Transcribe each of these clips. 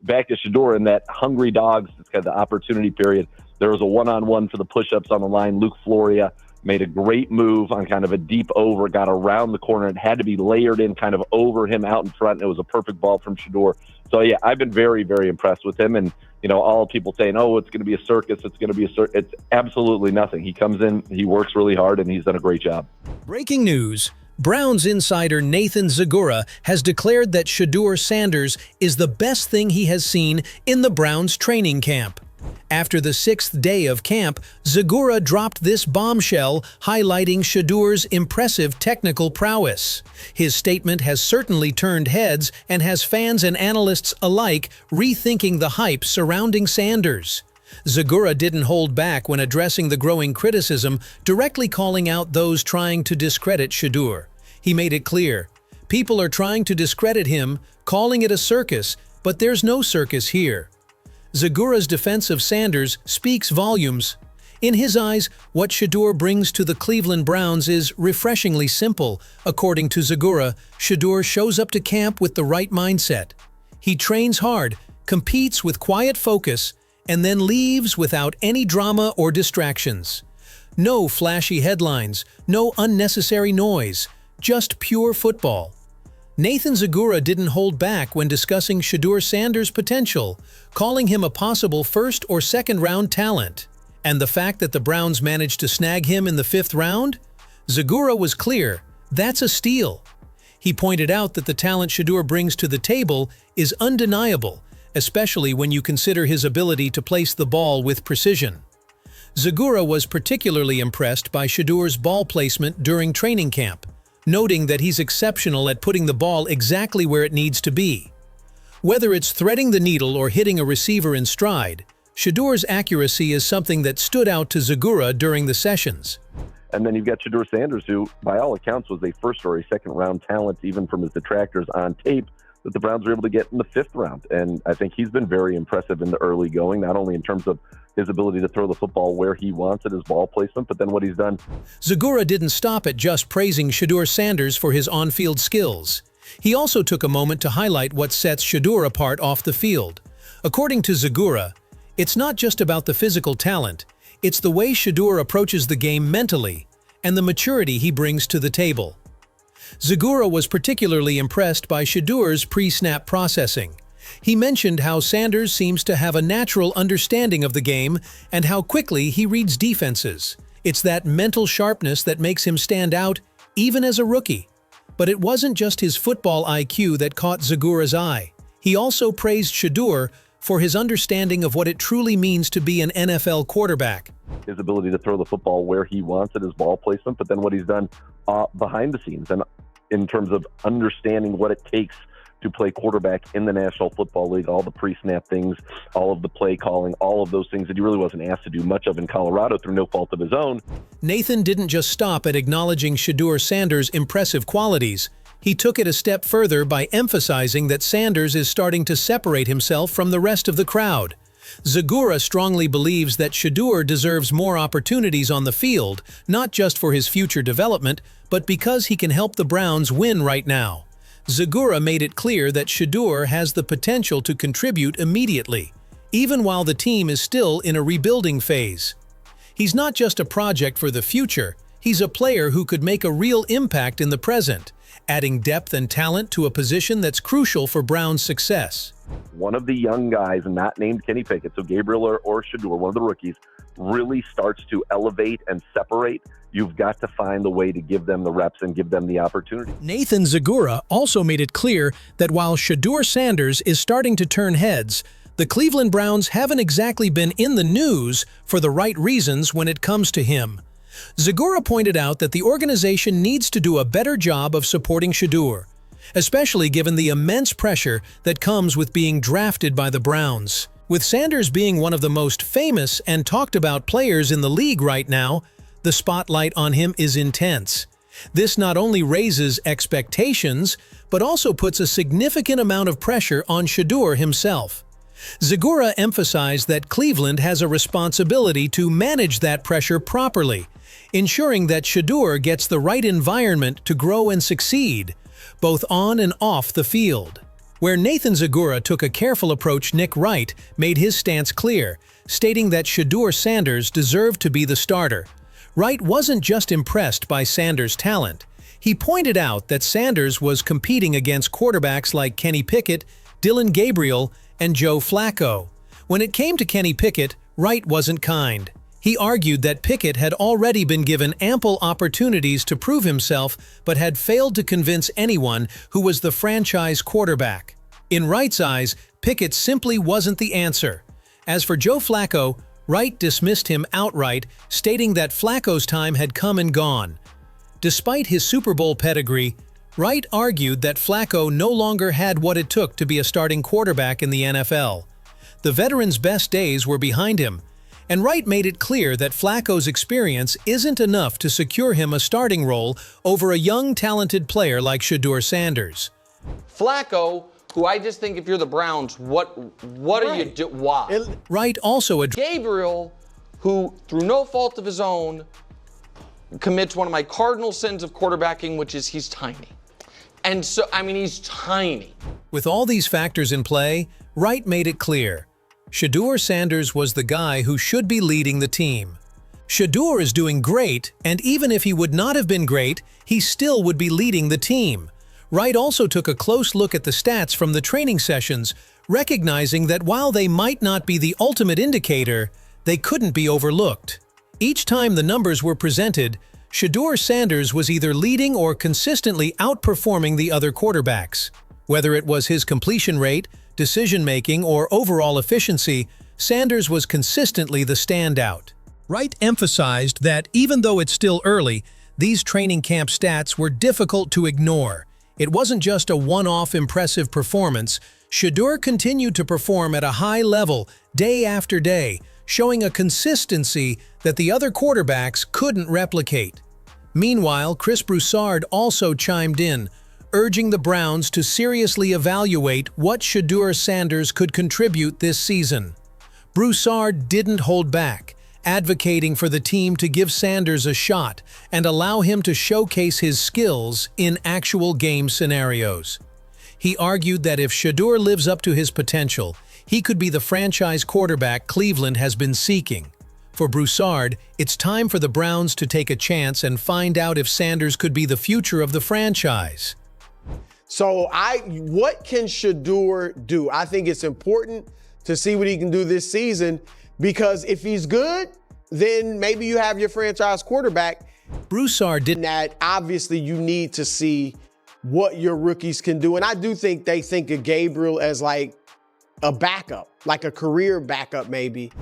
back to Shedeur in that hungry dogs, it's kind of the opportunity period. There was a one-on-one for the push-ups on the line. Luke Floria made a great move on kind of a deep over, got around the corner. It had to be layered in kind of over him out in front. It was a perfect ball from Shedeur. So, yeah, I've been very, very impressed with him. And, you know, all people saying, oh, it's going to be a circus, it's going to be a circus. It's absolutely nothing. He comes in, he works really hard, and he's done a great job. Breaking news. Browns insider Nathan Zagura has declared that Shedeur Sanders is the best thing he has seen in the Browns training camp. After the 6th day of camp, Zagura dropped this bombshell highlighting Shedeur's impressive technical prowess. His statement has certainly turned heads and has fans and analysts alike rethinking the hype surrounding Sanders. Zagura didn't hold back when addressing the growing criticism, directly calling out those trying to discredit Shedeur. He made it clear, people are trying to discredit him, calling it a circus, but there's no circus here. Zagura's defense of Sanders speaks volumes. In his eyes, what Shedeur brings to the Cleveland Browns is refreshingly simple. According to Zagura, Shedeur shows up to camp with the right mindset. He trains hard, competes with quiet focus, and then leaves without any drama or distractions. No flashy headlines, no unnecessary noise, just pure football. Nathan Zagura didn't hold back when discussing Shedeur Sanders' potential, calling him a possible first or second round talent. And the fact that the Browns managed to snag him in the 5th round? Zagura was clear, that's a steal. He pointed out that the talent Shedeur brings to the table is undeniable, especially when you consider his ability to place the ball with precision. Zagura was particularly impressed by Shedeur's ball placement during training camp, noting that he's exceptional at putting the ball exactly where it needs to be. Whether it's threading the needle or hitting a receiver in stride, Shedeur's accuracy is something that stood out to Zagura during the sessions. And then you've got Shedeur Sanders, who, by all accounts, was a first or a second-round talent, even from his detractors on tape, that the Browns were able to get in the 5th round. And I think he's been very impressive in the early going, not only in terms of his ability to throw the football where he wants it, his ball placement, but then what he's done. Zagura didn't stop at just praising Shedeur Sanders for his on-field skills. He also took a moment to highlight what sets Shedeur apart off the field. According to Zagura, it's not just about the physical talent, it's the way Shedeur approaches the game mentally and the maturity he brings to the table. Zagura was particularly impressed by Shedeur's pre-snap processing. He mentioned how Sanders seems to have a natural understanding of the game and how quickly he reads defenses. It's that mental sharpness that makes him stand out, even as a rookie. But it wasn't just his football IQ that caught Zagura's eye. He also praised Shedeur for his understanding of what it truly means to be an NFL quarterback. His ability to throw the football where he wants it, his ball placement, but then what he's done behind the scenes and in terms of understanding what it takes to play quarterback in the National Football League, all the pre-snap things, all of the play calling, all of those things that he really wasn't asked to do much of in Colorado through no fault of his own. Nathan didn't just stop at acknowledging Shedeur Sanders' impressive qualities. He took it a step further by emphasizing that Sanders is starting to separate himself from the rest of the crowd. Zagura strongly believes that Shedeur deserves more opportunities on the field, not just for his future development, but because he can help the Browns win right now. Zagura made it clear that Shedeur has the potential to contribute immediately, even while the team is still in a rebuilding phase. He's not just a project for the future, he's a player who could make a real impact in the present, adding depth and talent to a position that's crucial for Browns' success. One of the young guys, not named Kenny Pickett, so Gabriel or Shedeur, one of the rookies, really starts to elevate and separate. You've got to find a way to give them the reps and give them the opportunity. Nathan Zagura also made it clear that while Shedeur Sanders is starting to turn heads, the Cleveland Browns haven't exactly been in the news for the right reasons when it comes to him. Zagura pointed out that the organization needs to do a better job of supporting Shedeur, especially given the immense pressure that comes with being drafted by the Browns. With Sanders being one of the most famous and talked about players in the league right now, the spotlight on him is intense. This not only raises expectations, but also puts a significant amount of pressure on Shedeur himself. Zagura emphasized that Cleveland has a responsibility to manage that pressure properly, ensuring that Shedeur gets the right environment to grow and succeed, both on and off the field. Where Nathan Zagura took a careful approach, Nick Wright made his stance clear, stating that Shedeur Sanders deserved to be the starter. Wright wasn't just impressed by Sanders' talent. He pointed out that Sanders was competing against quarterbacks like Kenny Pickett, Dillon Gabriel, and Joe Flacco. When it came to Kenny Pickett, Wright wasn't kind. He argued that Pickett had already been given ample opportunities to prove himself but had failed to convince anyone who was the franchise quarterback. In Wright's eyes, Pickett simply wasn't the answer. As for Joe Flacco, Wright dismissed him outright, stating that Flacco's time had come and gone. Despite his Super Bowl pedigree, Wright argued that Flacco no longer had what it took to be a starting quarterback in the NFL. The veteran's best days were behind him, and Wright made it clear that Flacco's experience isn't enough to secure him a starting role over a young, talented player like Shedeur Sanders. Flacco, who I just think if you're the Browns, what are you doing? Why? Wright also addressed Gabriel, who through no fault of his own commits one of my cardinal sins of quarterbacking, which is he's tiny. And so, I mean, he's tiny. With all these factors in play, Wright made it clear. Shedeur Sanders was the guy who should be leading the team. Shedeur is doing great, and even if he would not have been great, he still would be leading the team. Wright also took a close look at the stats from the training sessions, recognizing that while they might not be the ultimate indicator, they couldn't be overlooked. Each time the numbers were presented, Shedeur Sanders was either leading or consistently outperforming the other quarterbacks. Whether it was his completion rate, decision-making, or overall efficiency, Sanders was consistently the standout. Wright emphasized that even though it's still early, these training camp stats were difficult to ignore. It wasn't just a one-off impressive performance. Shedeur continued to perform at a high level day after day, showing a consistency that the other quarterbacks couldn't replicate. Meanwhile, Chris Broussard also chimed in, urging the Browns to seriously evaluate what Shedeur Sanders could contribute this season. Broussard didn't hold back, advocating for the team to give Sanders a shot and allow him to showcase his skills in actual game scenarios. He argued that if Shedeur lives up to his potential, he could be the franchise quarterback Cleveland has been seeking. For Broussard, it's time for the Browns to take a chance and find out if Sanders could be the future of the franchise. So what can Shedeur do? I think it's important to see what he can do this season, because if he's good, then maybe you have your franchise quarterback. Broussard did that. Obviously, you need to see what your rookies can do. And I do think they think of Gabriel as like a backup, like a career backup maybe.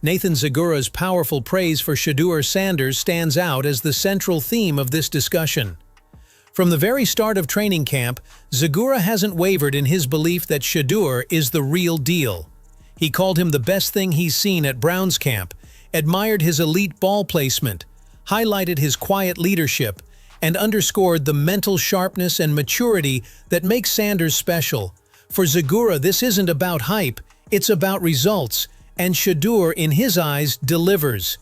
Nathan Zagura's powerful praise for Shedeur Sanders stands out as the central theme of this discussion. From the very start of training camp, Zagura hasn't wavered in his belief that Shedeur is the real deal. He called him the best thing he's seen at Browns camp, admired his elite ball placement, highlighted his quiet leadership, and underscored the mental sharpness and maturity that makes Sanders special. For Zagura, this isn't about hype, it's about results, and Shedeur, in his eyes, delivers.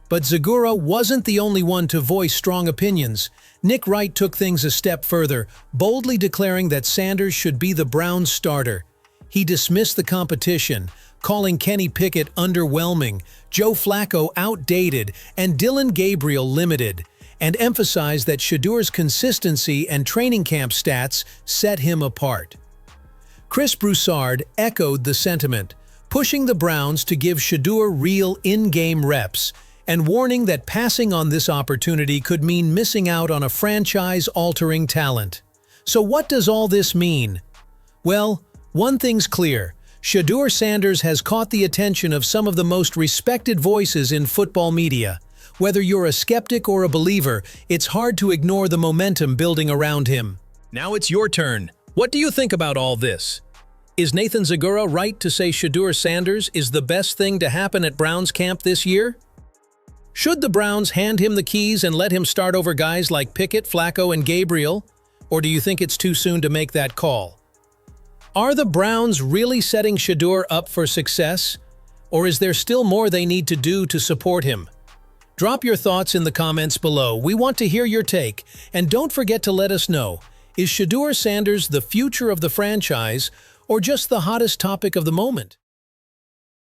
But Zagura wasn't the only one to voice strong opinions. Nick Wright took things a step further, boldly declaring that Sanders should be the Browns' starter. He dismissed the competition, calling Kenny Pickett underwhelming, Joe Flacco outdated, and Dillon Gabriel limited, and emphasized that Shedeur's consistency and training camp stats set him apart. Chris Broussard echoed the sentiment, pushing the Browns to give Shedeur real in-game reps, and warning that passing on this opportunity could mean missing out on a franchise-altering talent. So what does all this mean? Well, one thing's clear. Shedeur Sanders has caught the attention of some of the most respected voices in football media. Whether you're a skeptic or a believer, it's hard to ignore the momentum building around him. Now it's your turn. What do you think about all this? Is Nathan Zagura right to say Shedeur Sanders is the best thing to happen at Browns camp this year? Should the Browns hand him the keys and let him start over guys like Pickett, Flacco, and Gabriel? Or do you think it's too soon to make that call? Are the Browns really setting Shedeur up for success? Or is there still more they need to do to support him? Drop your thoughts in the comments below. We want to hear your take. And don't forget to let us know, Is Shedeur Sanders the future of the franchise or just the hottest topic of the moment?